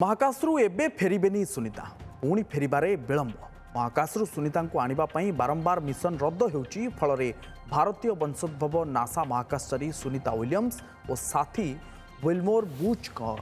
महाकाशरू एबे फेरिबेनी सुनीता पुणी फेरिबारे विलंब महाकाशरू सुनीता को आनिबा पई बारंबार मिशन रद्द होउची फलरे भारतीय वंशोद्भव नासा महाकाशचारी सुनीता विलियम्स और साथी विल्मोर बूच का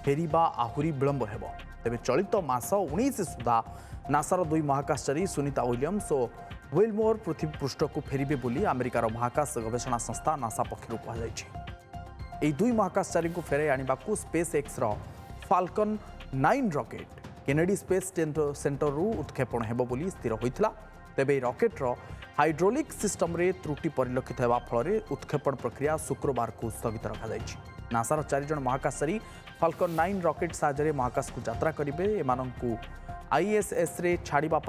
फेरिबा आहुरी विलंब हेबो। तेबे चलित मास 19 सुधा नासार दुई महाकाशचारी सुनीता विलियम्स और विल्मोर पृथ्वी पृष्ठ को फेरिबे बोली अमेरिकार महाकाश गवेषणा संस्था नासा पक्षरु कहा जायछि। एई दुई महाकाशचारी को फेराई आनिबाकू स्पेस एक्स रो Falcon 9 rocket Kennedy space center रु उत्क्षेपण हेबो बोली स्थिर होइथिला। तेबे रॉकेट रो हाइड्रोलिक सिस्टम रे त्रुटि परिलक्षित हेबा फलरे उत्क्षेपण प्रक्रिया शुक्रवार को स्थगित रखा जायछि। नासार 4 जन महाकाशचारी फाल्कन 9 रॉकेट साहाय्य महाकाश को यात्रा करिवे। एमानंकु आईएसएस रे छाड़िबा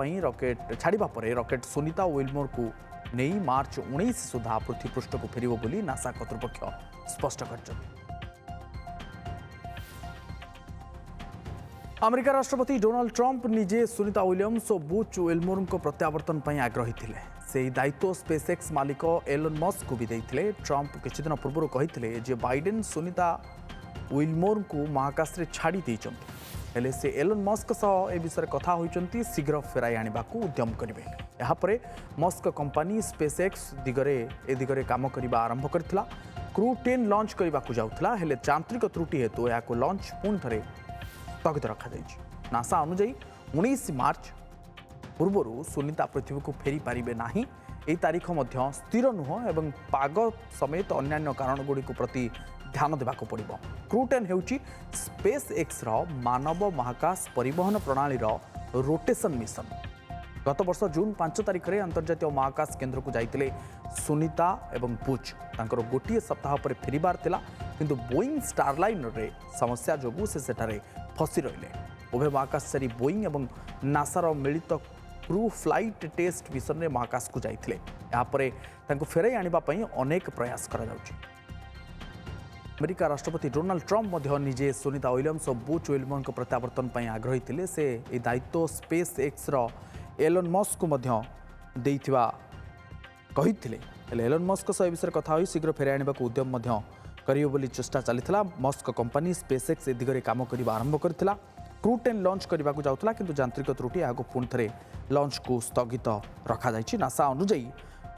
परे रॉकेट सुनीता विल्मोर को नहीं मार्च 19 सुधा पृथ्वी पृष्ठ को फेरिबो बोली नासा कर्तृपक्ष स्पष्ट करछन्ति। अमेरिका राष्ट्रपति डोनाल्ड ट्रंप निजे सुनीता विलियम्स और बूच विल्मोर को प्रत्यावर्तन पर आग्रही थिले। से दायित्व स्पेसएक्स मालिक एलन मस्क को भी देइथिले। ट्रंप किछि दिन पूर्व कहिथिले जे बाइडेन सुनीता विल्मोर को महाकाश रे छाड़ी दैछन्ति। हेले से एलन मस्क सह ए विषय कथा होइछन्ति शीघ्र फेराई आनिबाकू उद्यम करिवे। एहा परे मस्क कंपनी स्पेसएक्स दिगरे काम करिबा आरंभ करथिला। क्रू 10 लॉन्च करिबाकू जाउथिला हेले यांत्रिक त्रुटि हेतु याको लॉन्च पुन थरे स्थगित रखा जायछि। नासा अनुଯାयी 19 मार्च पूर्व सुनीता पृथ्वी को फेरी पारिबे नाही। एही तारीख मध्य स्थिर नुह एवं पाग समेत अन्यान्य कारण गुडी को प्रति ध्यान देबाक पड़िबो। क्रू 10 हेउची स्पेस एक्स रो मानव महाकाश परिवहन प्रणाली रो रोटेशन मिशन। गत वर्ष जून 5 तारिख रे अंतर्जातीय महाकाश केंद्र को जाइतिले सुनीता एवं बूच। तांकर गोटिए सप्ताह पर फेरिबार थिला किंतु बोइंग स्टारलाइनर रे समस्या जोगु से सेठारे फसी रहिले। उभय महाकाशचारी बोइंग एवं नासार मिलित क्रू फ्लाइट टेस्ट मिशन रे महाकाश को जाइतिले। या परे तांको फेराई आनिबा पई अनेक प्रयास करा जाउछि। अमेरिका राष्ट्रपति डोनाल्ड ट्रंप मध्य निजे सुनीता विलियम्स और बूच विल्मोर को प्रत्यावर्तन पई आग्रही थिले। से ए दायित्व स्पेस एक्स रो एलन मस्क को मध्य देइथिबा कहिथिले। हेले एलन मस्क सह ए विषय कथा होई शीघ्र फेराई आनिबाकू उद्यम मध्य करियो बोली चेष्टा चलीथिला। मस्क कंपनी स्पेसएक्स ए दिगरे काम करिबा आरंभ करथिला। क्रू 10 लॉन्च करबाकू जाउथला किंतु यांत्रिक त्रुटि आगो पुन थरे लॉन्च को स्थगित रखा जायछि। नासा अनुଯାयी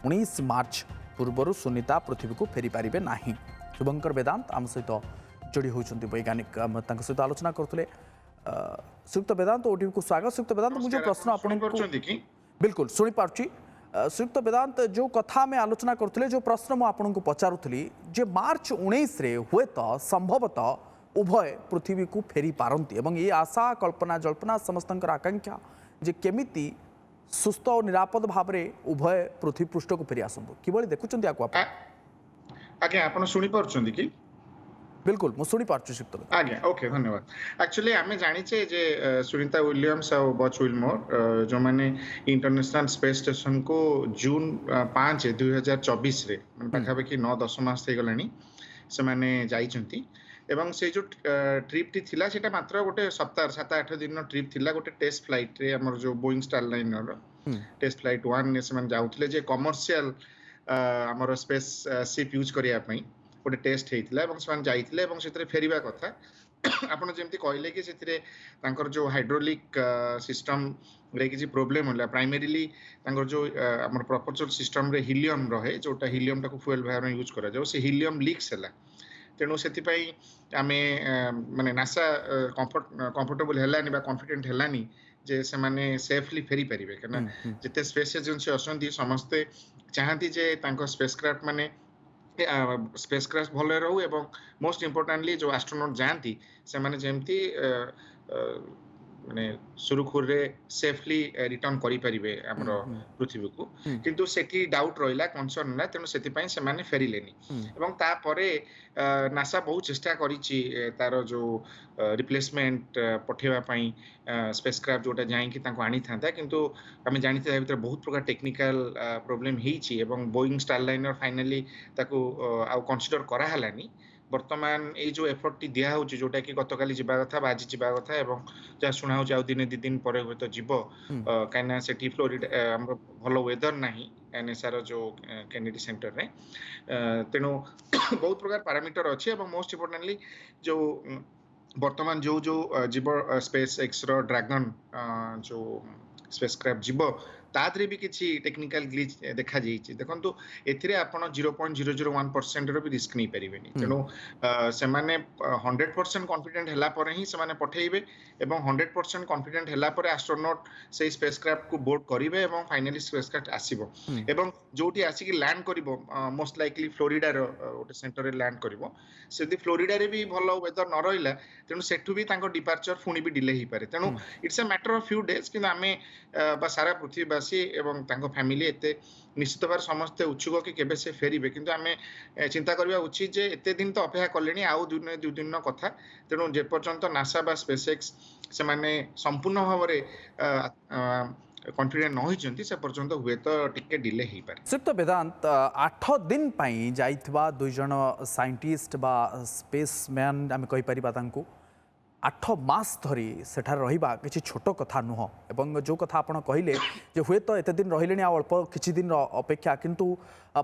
19 मार्च पूर्व सुनीता पृथ्वी को फेरी पारिबे नाही। शुभंकर वेदांत आम सहित जोड़ी होइछन्ति वैज्ञानिक तांक सहित आलोचना करथले। सुयुक्त वेदांत ओटीवी को स्वागत। सुयुक्त वेदांत मुझे प्रश्न आपन बिल्कुल सुनी पारछि। सुयुक्त वेदांत जो कथा में आलोचना करते जो प्रश्न मुझे आपको पचारूली जे मार्च 19 रे हुए तो संभवतः उभय पृथ्वी को फेरी पारती एवं ये आशा कल्पना जल्पना समस्त आकांक्षा जे केमिति सुस्थ और निरापद भाव में उभय पृथ्वी पृष्ठ को फेरी आसतु कि देखुं आज्ञा आप शुणी पार्टी कि बिल्कुल मुझे शुणी पार्टी आज्ञा ओके धन्यवाद। एक्चुअली आम जाचे जे सुनीता विलियम्स और बच विल्मोर जो मैंने इंटरनेशनल स्पेस स्टेशन को जून 5 2024 रे पाखापाखि 9-10 मास हो गला से मैंने जाइछंती एवं से जो ट्रिप टी थिला सेटा मात्र गोटे सप्ताह 7-8 दिन ट्रिप थिला गोटे टेस्ट फ्लाइट रे हमर जो बोइंग स्टारलाइनर टेस्ट फ्लाइट 1 ने से मैंने जाउथले जे कमर्शियल हमर स्पेस शिप यूज करिया पई गोटे टेस्ट होता है फेरवा कथा आपड़ जमी कहले कि जो हाइड्रोलिक सिस्टम रे किसी प्रोब्लेम होला प्राइमरीली जो आम प्रपोजल सिस्टम रे हिलियम रहे जोटा हिलियम टाको फ्यूएल भाव में यूज करा जाओ से हिलियम लीक्स है तेणु से आम माने नासा कंफर्टेबल है कॉन्फिडेंट है जे से माने सेफली फेरी पारे कहीं जिते स्पेस एजेंसी अच्छा समस्ते चाहती जे स्पेसक्राफ्ट माने स्पेसक्राफ्ट भले रहू एवं मोस्ट इम्पोर्टेंटली जो एस्ट्रोनॉट जाती से माने जेमती माने सुरखुर रे सेफली रिटर्न करि परिबे हमरो पृथ्वी को किंतु सेठी डाउट रहिला कंसर्न ना तेनु सेति पई से माने फेरिलेनी एवं ता परे नासा बहुत चेष्टा करिछि तार जो रिप्लेसमेंट पठेवा पई स्पेसक्राफ्ट जोटा जाई कि ताको आनी थांता किंतु आमे जानिते भीतर बहुत प्रकार टेक्निकल प्रॉब्लम हिची एवं बोइंग स्टारलाइनर फाइनली ताको आ कंसीडर करा हलानी। वर्तमान ये जो एफर्ट टी दिया हो जोटा कि गतकाली जीवा कथा आज जीवा कथा एवं जहाँ शुणा हो आउ दिने 2 दिन पर हूँ तो जीव कहीं से फ्लोरिडा भल वेदर ना एनएसआर जो केनेडी सेंटर रे तेणु बहुत प्रकार पैरामीटर अच्छे मोस्ट इम्पोर्टेंटली जो ବର୍ତ୍ତମାନ ଯୋଉ ଯିବ ସ୍ପେସ୍ ଏକ୍ସ ର ଡ୍ରାଗନ ଯୋଉ ସ୍ପେସ୍ କ୍ରାଫ୍ଟ ଯିବ ତା ଦେହରେ ବି କିଛି ଟେକ୍ନିକାଲ ଗ୍ଲିଚ୍ ଦେଖାଯାଇଛି ଦେଖନ୍ତୁ ଏଥିରେ ଆପଣ 0.001% ର ବି ରିସ୍କ ନେଇପାରିବେନି ତେଣୁ ସେମାନେ 100% କନଫିଡେଣ୍ଟ ହେଲା ପରେ ହିଁ ସେମାନେ ପଠେଇବେ ଏବଂ 100% କନଫିଡେଣ୍ଟ ହେଲା ପରେ ଆଷ୍ଟ୍ରୋନଟ୍ ସେଇ ସ୍ପେସ୍ କ୍ରାଫ୍ଟକୁ ବୋର୍ଡ କରିବେ ଏବଂ ଫାଇନାଲି ସ୍ପେସ୍ କ୍ରାଫ୍ଟ ଆସିବ ଏବଂ ଯୋଉଠି ଆସିକି ଲ୍ୟାଣ୍ଡ କରିବ ମୋଷ୍ଟ ଲାଇକଲି ଫ୍ଲୋରିଡାର ଗୋଟେ ସେଣ୍ଟରରେ ଲ୍ୟାଣ୍ଡ କରିବ ଯଦି ଫ୍ଲୋରିଡାରେ ବି ଭଲ ୱେଦର ନ ରହିଲା ତେଣୁ ସେଠୁ ବି ତାଙ୍କ ଡିପାର୍ଚର ପୁଣି ବି ଡିଲେ ହେଇପାରେ ତେଣୁ it's a matter of few days କିନ୍ତୁ ଆମେ ବା ସାରା ପୃଥିବୀବାସୀ ଏବଂ ତାଙ୍କ ଫ୍ୟାମିଲି ଏତେ ନିଶ୍ଚିତ ଭାବରେ ସମସ୍ତେ ଉତ୍ସୁକ କି କେବେ ସେ ଫେରିବେ କିନ୍ତୁ ଆମେ ଚିନ୍ତା କରିବା ଉଚିତ ଯେ ଏତେ ଦିନ ତ ଅପେକ୍ଷା କଲେଣି ଆଉ ଦୁଇ ଦିନର କଥା ତେଣୁ ଯେପର୍ଯ୍ୟନ୍ତ ନାସା ବା ସ୍ପେସଏକ୍ସ ସେମାନେ ସମ୍ପୂର୍ଣ୍ଣ ଭାବରେ କନଫିଡେଣ୍ଟ ନ ହୋଇଛନ୍ତି ସେ ପର୍ଯ୍ୟନ୍ତ ହୁଏତ ଟିକେ ଡିଲେ ହେଇପାରେ ଶ୍ରୀଯୁକ୍ତ ବେଦାନ୍ତ 8 ଦିନ ପାଇଁ ଯାଇଥିବା ଦୁଇ ଜଣ ସାଇଣ୍ଟିଷ୍ଟ ବା ସ୍ପେସ୍ ମ୍ୟାନ୍ ଆମେ କହିପାରିବା ତାଙ୍କୁ 8 ମାସ ଧରି ସେଠାରେ ରହିବା କିଛି ଛୋଟ କଥା ନୁହଁ ଏବଂ ଯେଉଁ କଥା ଆପଣ କହିଲେ ଯେ ହୁଏତ ଏତେ ଦିନ ରହିଲେଣି ଆଉ ଅଳ୍ପ କିଛି ଦିନ ଅପେକ୍ଷା କିନ୍ତୁ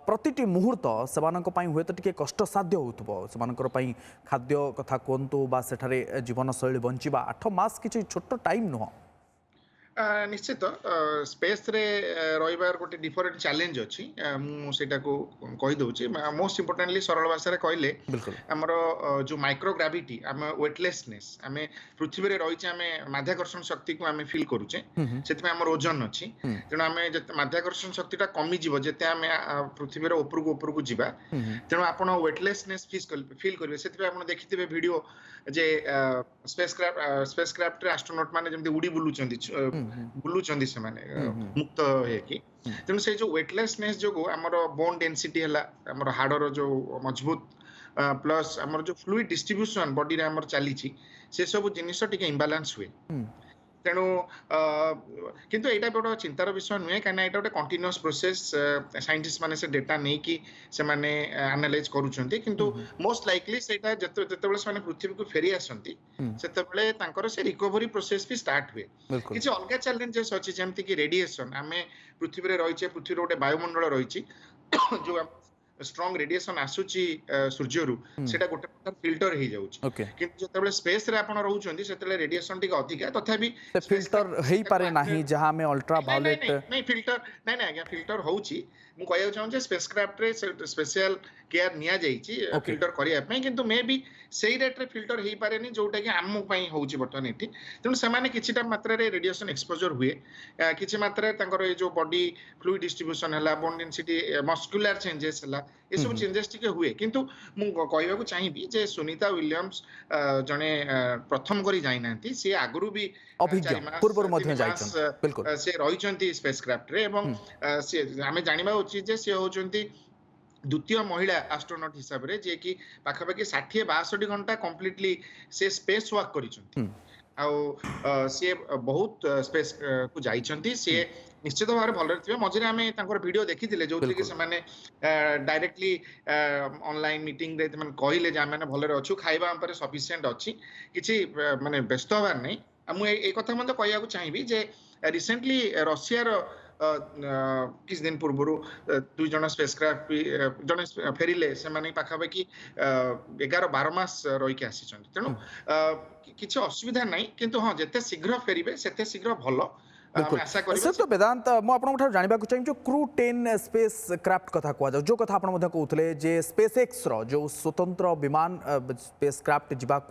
ପ୍ରତିଟି ମୁହୂର୍ତ୍ତ ସେମାନଙ୍କ ପାଇଁ ହୁଏତ ଟିକେ କଷ୍ଟସାଧ୍ୟ ହେଉଥିବ ସେମାନଙ୍କର ପାଇଁ ଖାଦ୍ୟ କଥା କୁହନ୍ତୁ ବା ସେଠାରେ ଜୀବନଶୈଳୀ ବଞ୍ଚିବା 8 ମାସ କିଛି ଛୋଟ ଟାଇମ୍ ନୁହଁ ନିଶ୍ଚିତ ସ୍ପେସ୍ ରେ ରହିବାର ଗୋଟେ ଡିଫରେଣ୍ଟ ଚ୍ୟାଲେଞ୍ଜ ଅଛି ମୁଁ ସେଇଟାକୁ କହିଦଉଛି ମୋଷ୍ଟ ଇମ୍ପୋର୍ଟାଣ୍ଟଲି ସରଳ ଭାଷାରେ କହିଲେ ବିଲକୁଲ ଆମର ଯୋଉ ମାଇକ୍ରୋଗ୍ରାଭିଟି ଆମ ୱେଟଲେସନେସ୍ ଆମେ ପୃଥିବୀରେ ରହିଛେ ଆମେ ମାଧ୍ୟାକର୍ଷଣ ଶକ୍ତିକୁ ଆମେ ଫିଲ୍ କରୁଛେ ସେଥିପାଇଁ ଆମର ଓଜନ ଅଛି ତେଣୁ ଆମେ ମାଧ୍ୟାକର୍ଷଣ ଶକ୍ତିଟା କମିଯିବ ଯେତେ ଆମେ ପୃଥିବୀର ଉପରକୁ ଯିବା ତେଣୁ ଆପଣ ୱେଟଲେସନେସ୍ ଫିଲ୍ କରିବେ ସେଥିପାଇଁ ଆପଣ ଦେଖିଥିବେ ଭିଡିଓ ଯେ ସ୍ପେସ୍ କ୍ରାଫ୍ଟରେ ଆଷ୍ଟ୍ରୋନଟ୍ ମାନେ ଯେମିତି ଉଡି ବୁଲୁଛନ୍ତି ସେମାନେ ମୁକ୍ତ ହେଇକି ତେଣୁ ସେଇ ଯୋଉ ୱେଟଲେସନେସ୍ ଯୋଗୁ ଆମର ବୋନ୍ ଡେନ୍ସିଟି ହେଲା ଆମର ହାଡର ଯୋଉ ମଜବୁତ ପ୍ଲସ୍ ଆମର ଯୋଉ ଫ୍ଲୁଇଡ୍ ଡିଷ୍ଟ୍ରିବ୍ୟୁସନ ବଡିରେ ଆମର ଚାଲିଛି ସେ ସବୁ ଜିନିଷ ଟିକେ ଇମ୍ବାଲାନ୍ସ ହୁଏ ତେଣୁ କିନ୍ତୁ ଏଇଟା ଗୋଟେ ଚିନ୍ତାର ବିଷୟ ନୁହେଁ କାହିଁକିନା ଏଇଟା ଗୋଟେ କଣ୍ଟିନ୍ୟୁଅସ୍ ପ୍ରୋସେସ୍ ସାଇଣ୍ଟିଷ୍ଟ ମାନେ ସେ ଡେଟା ନେଇକି ସେମାନେ ଆନାଲାଇଜ୍ କରୁଛନ୍ତି କିନ୍ତୁ ମୋଷ୍ଟ ଲାଇକଲି ସେଇଟା ଯେତେବେଳେ ସେମାନେ ପୃଥିବୀକୁ ଫେରି ଆସନ୍ତି ସେତେବେଳେ ତାଙ୍କର ସେ ରିକଭରି ପ୍ରୋସେସ୍ ବି ଷ୍ଟାର୍ଟ ହୁଏ କିଛି ଅଲଗା ଚ୍ୟାଲେଞ୍ଜେସ୍ ଅଛି ଯେମିତି କି ରେଡିଏସନ ଆମେ ପୃଥିବୀରେ ରହିଛେ ପୃଥିବୀର ଗୋଟେ ବାୟୁମଣ୍ଡଳ ରହିଛି ଯୋଉ ଷ୍ଟ୍ରଙ୍ଗ ରେଡିଏସନ ଆସୁଛି ସୂର୍ଯ୍ୟରୁ ସେଟା ଗୋଟେ ପ୍ରକାର ଫିଲ୍ଟର ହେଇଯାଉଛି କିନ୍ତୁ ଯେତେବେଳେ ସ୍ପେସ୍ ରେ ଆପଣ ରହୁଛନ୍ତି ସେତେବେଳେ ରେଡିଏସନ ଟିକେ ଅଧିକା ତଥାପି ଫିଲ୍ଟର ହେଇପାରେ ନାହିଁ ଯାହା ଆମେ ଅଲ୍ଟ୍ରା ଭାୟୋଲେଟ୍ ଫିଲ୍ଟର ନାଇଁ ଆଜ୍ଞା ଫିଲ୍ଟର ହଉଛି ମୁଁ କହିବାକୁ ଚାହୁଁଛି ସ୍ପେସ୍ କ୍ରାଫ୍ଟରେ ସ୍ପେଶିଆଲ କେୟାର ନିଆଯାଇଛି ଫିଲ୍ଟର କରିବା ପାଇଁ କିନ୍ତୁ ମେ ବି ସେଇ ରେଟ୍ରେ ଫିଲ୍ଟର ହେଇପାରେନି ଯୋଉଟା କି ଆମ ପାଇଁ ହଉଛି ବର୍ତ୍ତମାନ ଏଠି ତେଣୁ ସେମାନେ କିଛିଟା ମାତ୍ରାରେ ରେଡିଏସନ ଏକ୍ସପୋଜର ହୁଏ କିଛି ମାତ୍ରାରେ ତାଙ୍କର ଏଇ ଯୋଉ ବଡି ଫ୍ଲୁଇଡ୍ ଡିଷ୍ଟ୍ରିବ୍ୟୁସନ ହେଲା ବୋନ୍ ଡେନ୍ସିଟି ମସ୍କୁଲାର ଚେଞ୍ଜେସ୍ ହେଲା ଏସବୁ ଚେଞ୍ଜେସ୍ ଟିକେ ହୁଏ କିନ୍ତୁ ମୁଁ କହିବାକୁ ଚାହିଁବି ଯେ ସୁନିତା ୱିଲିୟମ୍ସ ଜଣେ ପ୍ରଥମ କରି ଯାଇନାହାନ୍ତି ସିଏ ଆଗରୁ ବି ପୂର୍ବରୁ ମଧ୍ୟ ଯାଇଛନ୍ତି ସେ ରହିଛନ୍ତି ସ୍ପେସ୍ କ୍ରାଫ୍ଟରେ ଏବଂ ଆମେ ଜାଣିବା ଉଚିତ ଯେ ସେ ହଉଛନ୍ତି ଦ୍ୱିତୀୟ ମହିଳା ଆଷ୍ଟ୍ରୋନଟ୍ ହିସାବରେ ଯିଏକି ପାଖାପାଖି 60-62 ଘଣ୍ଟା କମ୍ପ୍ଲିଟଲି ସେ ସ୍ପେସ୍ ୱାକ୍ କରିଛନ୍ତି ଆଉ ସିଏ ବହୁତ ସ୍ପେସ୍ କୁ ଯାଇଛନ୍ତି ସିଏ ନିଶ୍ଚିତ ଭାବରେ ଭଲରେ ଥିବେ ମଝିରେ ଆମେ ତାଙ୍କର ଭିଡିଓ ଦେଖିଥିଲେ ଯୋଉଥିରେ କି ସେମାନେ ଡାଇରେକ୍ଟଲି ଅନଲାଇନ ମିଟିଂରେ ସେମାନେ କହିଲେ ଯେ ଆମେ ଭଲରେ ଅଛୁ ଖାଇବା ଉପରେ ସଫିସିଏଣ୍ଟ ଅଛି କିଛି ମାନେ ବ୍ୟସ୍ତ ହବାର ନାହିଁ ମୁଁ ଏଇ କଥା ମଧ୍ୟ କହିବାକୁ ଚାହିଁବି ଯେ ରିସେଣ୍ଟଲି ରଷିଆର କିଛି ଦିନ ପୂର୍ବରୁ 2 ଜଣ ସ୍ପେସ୍ କ୍ରାଫ୍ଟ ଜଣେ ଫେରିଲେ ସେମାନେ ପାଖାପାଖି 11-12 ମାସ ରହିକି ଆସିଛନ୍ତି ତେଣୁ କିଛି ଅସୁବିଧା ନାହିଁ କିନ୍ତୁ ହଁ ଯେତେ ଶୀଘ୍ର ଫେରିବେ ସେତେ ଶୀଘ୍ର ଭଲ श्रीयुक्त वेदांत मुझे जानवा चाहिए क्रू 10 स्पेस क्राफ्ट कथा कह जो कथा आप कहते जे स्पेस एक्स जो स्वतंत्र विमान स्पेस क्राफ्ट जावाक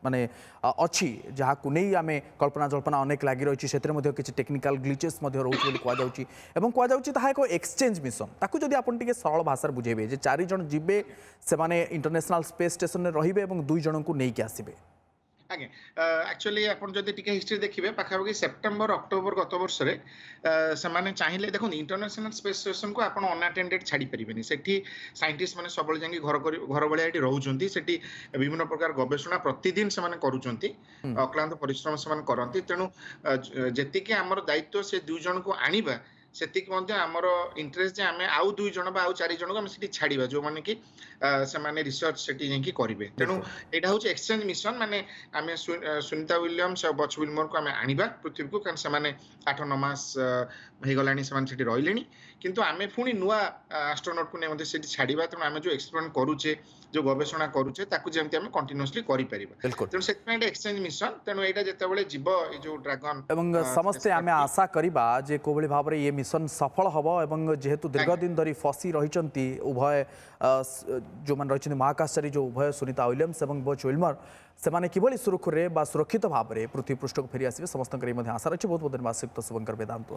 माने अच्छी जहाँ को नहीं आम कल्पना जल्पना अनेक लगी रही है किसी टेक्निकल ग्लिचेस कहुच्छा एक एक्सचेंज मिशन ताकू जदि आप सरल भाषा बुझेबे जे 4 जन जीवे से इंटरनेशनल स्पेस स्टेशन रे रहिबे एवं 2 जन को नहीं आसबे आगे एक्चुअली आपण जदि टिके हिस्ट्री देखिबे पाखापाखि सेप्टेम्बर अक्टोबर गत वर्ष रे समाने चाहिए देखो इंटरनेशनल स्पेस स्टेशन को आपण अनअटेंडेड छाड़ी परिबेनी सेठी साइंटिस्ट माने सबले जांगी घर बळिया एठी रहउचंती सेठी विभिन्न प्रकार गवेषणा प्रतिदिन समाने करूचंती अक्लांत परिश्रम समाने करंती तेनु जेतिके हमर दायित्व से 2 जन को आनिबा सेतिक मध्य हमर इंटरेस्ट जे आमे आउ 2 जन बा आउ 4 जन को हम सेठी छाड़ीबा जो माने कि समाने रिसर्च सेठी जेंकी करिवे तेनु एटा होचे एक्सचेंज मिशन माने आमे सुनीता विलियम्स और बच विलमोर को आमे आनिबा पृथ्वी को कारण समाने 8-9 मास हे गलानी समाने सेठी रहिलेनी किंतु आमे फुनी नुवा एस्ट्रोनॉट को ने मते सेठी छाड़ीबा तेनु आमे जो एक्सपेरिमेंट करूचे जो गवेषणा करूचे ताकू जेमती हम कंटीन्यूअसली करि परिबा बिल्कुल तेणु सेटमेंट एक्सचेंज मिशन तेणु एटा जेतेबेले जीव ए जो ड्रैगन एवं समस्ते आम आशा करिबा जे कोभଳି भाबरे ये मिशन सफल हबो एवं जेहेतु दीर्घ दिन धरी फसी रहिचंती उभय जो मन रहिचंती महाकाशचारी जो उभय सुनीता विलियम्स एवं बच विल्मर सेमाने किभଳି सुरक्षित भाव पृथ्वी पृष्ठ को फेरी आसवे समस्त आशा रही बहुत बहुत धन्यवाद श्रीयुक्त शुभंकर वेदांत